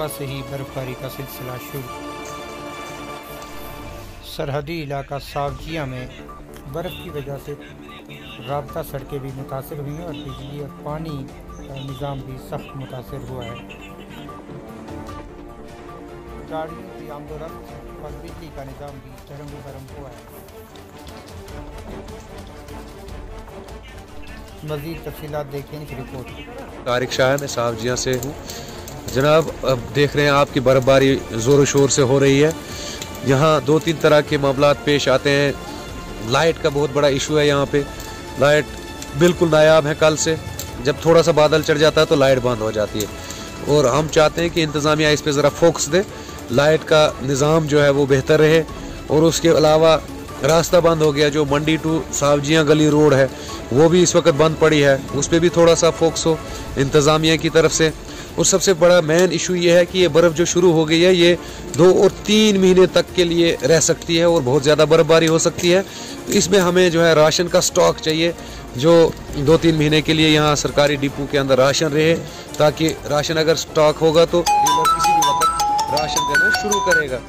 सुबह से ही बर्फबारी का सिलसिला शुरू। सरहदी इलाका सावजिया में बर्फ़ की वजह से राब्ता सड़कें भी मुतासर हुई हैं और बिजली और पानी का निज़ाम भी सख्त मुतासर हुआ है। गाड़ियों की आमदोरफ्त और बिजली का निज़ाम भी चरम गरम हुआ है। मज़ीद तफसीलात देखें इस रिपोर्ट। तारिक शाह है, मैं सावजिया से हूँ। जनाब, अब देख रहे हैं आपकी बर्फबारी ज़ोर शोर से हो रही है। यहाँ 2-3 तरह के मामलात पेश आते हैं। लाइट का बहुत बड़ा इशू है यहाँ पे। लाइट बिल्कुल नायाब है कल से। जब थोड़ा सा बादल चढ़ जाता है तो लाइट बंद हो जाती है और हम चाहते हैं कि इंतज़ामिया इस पर ज़रा फोकस दे, लाइट का निज़ाम जो है वो बेहतर रहे। और उसके अलावा रास्ता बंद हो गया, जो मंडी टू सावजिया गली रोड है वो भी इस वक्त बंद पड़ी है, उस पर भी थोड़ा सा फोकस हो इंतज़ामिया की तरफ से। और सबसे बड़ा मेन इशू ये है कि ये बर्फ़ जो शुरू हो गई है ये 2 और 3 महीने तक के लिए रह सकती है और बहुत ज़्यादा बर्फबारी हो सकती है। तो इसमें हमें जो है राशन का स्टॉक चाहिए, जो 2-3 महीने के लिए यहाँ सरकारी डिपो के अंदर राशन रहे, ताकि राशन अगर स्टॉक होगा तो डीलर किसी भी वक्त राशन देना शुरू करेगा।